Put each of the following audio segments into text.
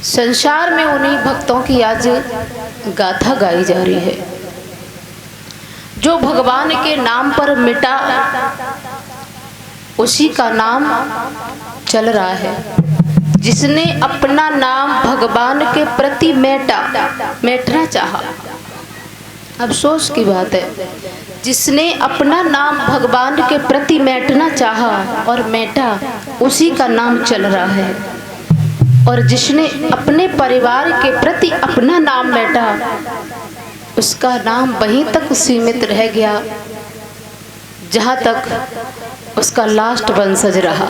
संसार में उन्हीं भक्तों की आज गाथा गाई जा रही है जो भगवान के नाम पर मिटा, उसी का नाम चल रहा है। जिसने अपना नाम भगवान के प्रति मेटना चाहा, अफसोस की बात है, जिसने अपना नाम भगवान के प्रति मेटना चाहा और मेटा, उसी का नाम चल रहा है। और जिसने अपने परिवार के प्रति अपना नाम मेटा, उसका नाम वहीं तक सीमित रह गया जहां तक उसका लास्ट वंशज रहा।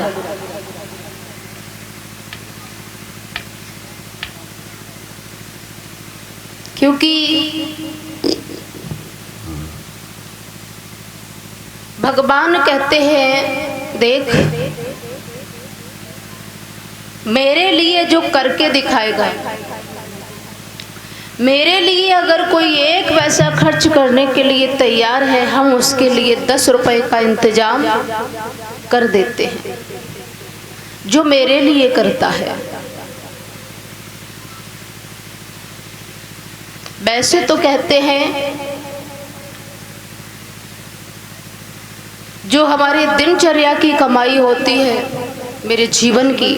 क्योंकि भगवान कहते हैं, देख मेरे लिए जो करके दिखाएगा, मेरे लिए अगर कोई एक पैसा खर्च करने के लिए तैयार है, हम उसके लिए 10 रुपए का इंतजाम कर देते हैं। जो मेरे लिए करता है। वैसे तो कहते हैं जो हमारी दिनचर्या की कमाई होती है, मेरे जीवन की,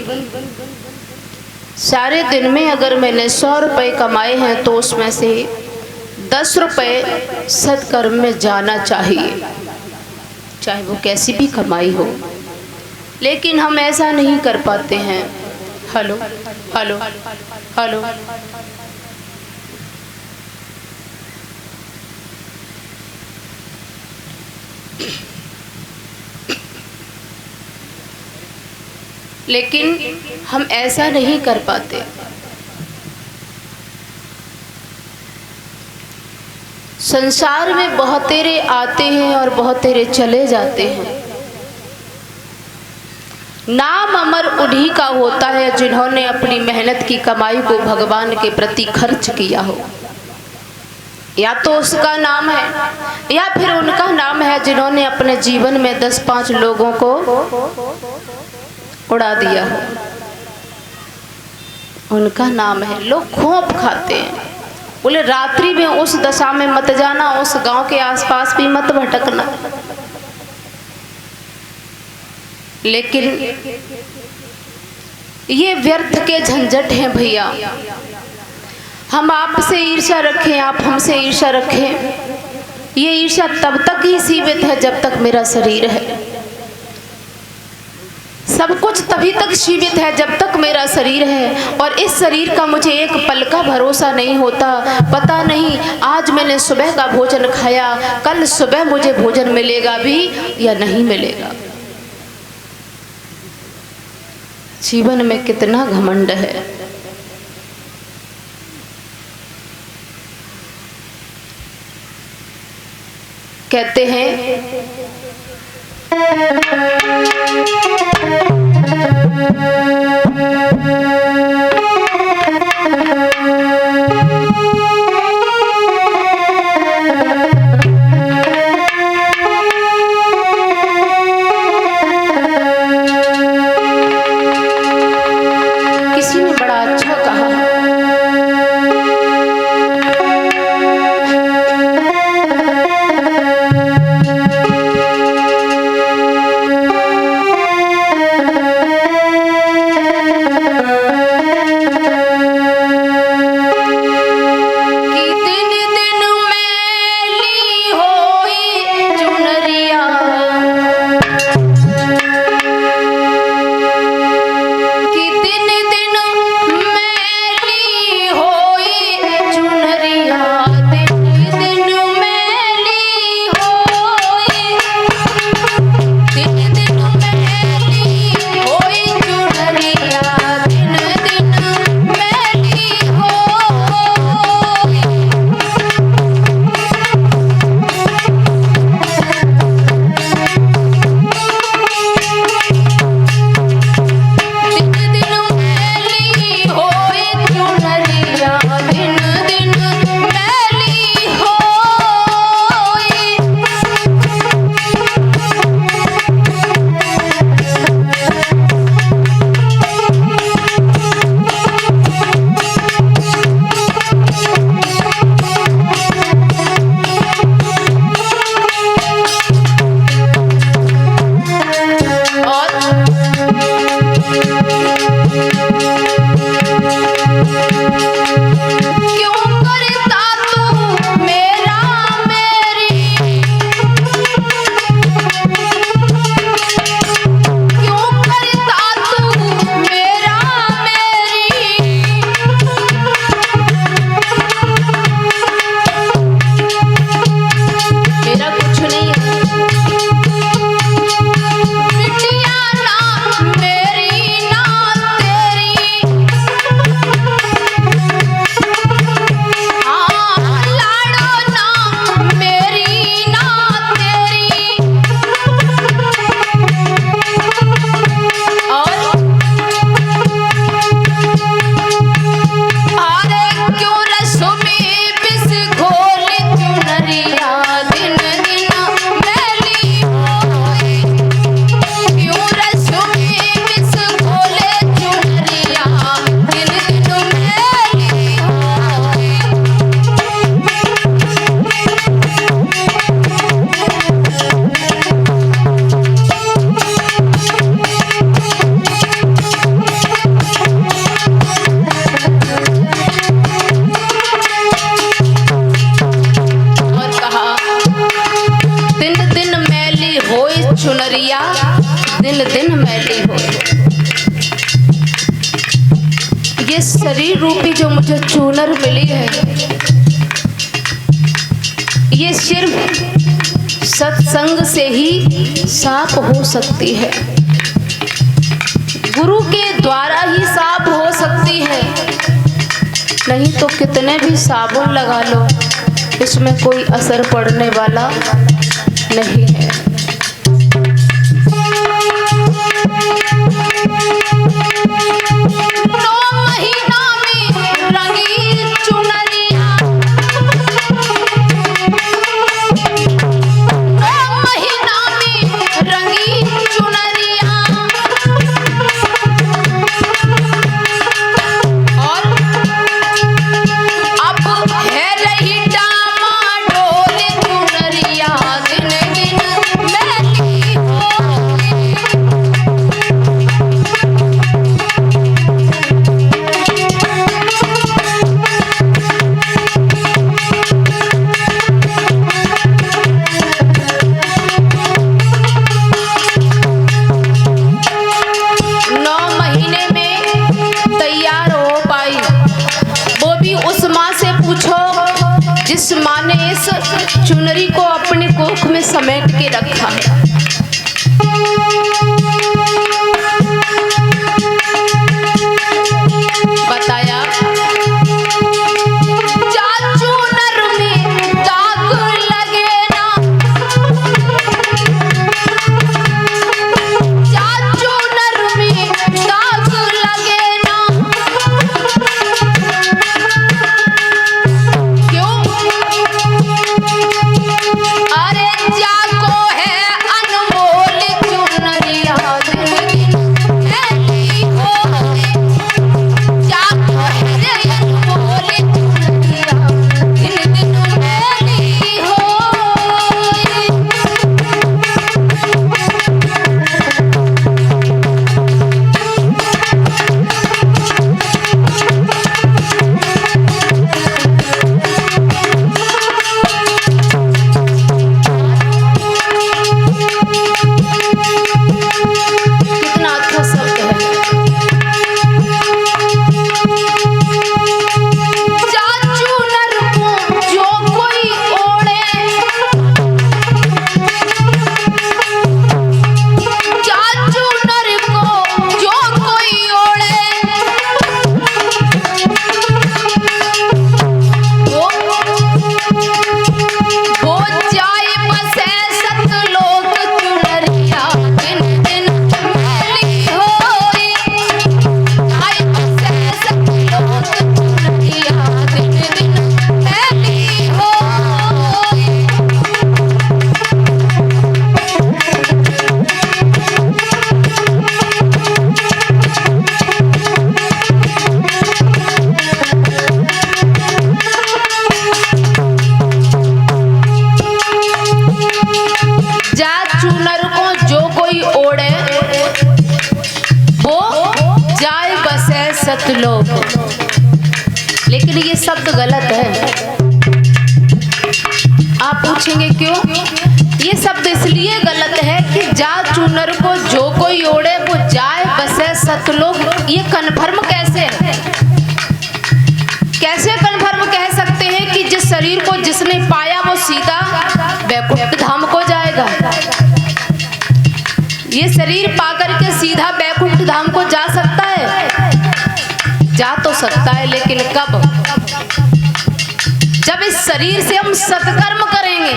सारे दिन में अगर मैंने 100 रुपए कमाए हैं तो उसमें से 10 रुपए सत्कर्म में जाना चाहिए, चाहे वो कैसी भी कमाई हो। लेकिन हम ऐसा नहीं कर पाते हैं। हेलो हेलो हेलो, लेकिन हम ऐसा नहीं कर पाते। संसार में बहुतेरे आते हैं और बहुतेरे चले जाते हैं। नाम अमर उन्हीं का होता है जिन्होंने अपनी मेहनत की कमाई को भगवान के प्रति खर्च किया हो। या तो उसका नाम है, या फिर उनका नाम है जिन्होंने अपने जीवन में 10-5 लोगों को उड़ा दिया हो, उनका नाम है। लोग खोप खाते हैं, बोले रात्रि में उस दशा में मत जाना, उस गांव के आसपास भी मत भटकना। लेकिन ये व्यर्थ के झंझट हैं भैया। हम आपसे ईर्ष्या रखें, आप हमसे ईर्ष्या रखें, ये ईर्ष्या तब तक ही सीमित है जब तक मेरा शरीर है। सब कुछ तभी तक सीमित है जब तक मेरा शरीर है। और इस शरीर का मुझे एक पल का भरोसा नहीं होता। पता नहीं आज मैंने सुबह का भोजन खाया, कल सुबह मुझे भोजन मिलेगा भी या नहीं मिलेगा। जीवन में कितना घमंड है। कहते हैं किसी ने बड़ा अच्छा कहा, ये शरीर रूपी जो मुझे चूनर मिली है, ये सिर्फ सत्संग से ही साफ हो सकती है, गुरु के द्वारा ही साफ हो सकती है। नहीं तो कितने भी साबुन लगा लो, इसमें कोई असर पड़ने वाला नहीं है। जिस माँ ने इस चुनरी को अपने कोख में समेट के रखा है। बताया चूनर में दाग लगे ना, चूनर में दाग लगे ना। चूनर को जो कोई ओढ़े वो जाए बसे सतलोक। लेकिन ये शब्द गलत है। आप पूछेंगे क्यों? ये शब्द इसलिए गलत है कि जा चूनर को जो कोई ओढ़े वो जाए बसे सतलोक। ये कन्फर्म कैसे है? कैसे कन्फर्म कह सकते हैं कि जिस शरीर को जिसने पाया वो सीधा बैकुंठ धाम को जाएगा? ये शरीर पाकर के सीधा बैकुंठ धाम को जा सकता है? जा तो सकता है, लेकिन कब? जब इस शरीर से हम सत्कर्म करेंगे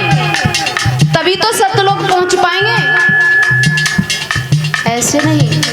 तभी तो सतलोक पहुंच पाएंगे। ऐसे नहीं।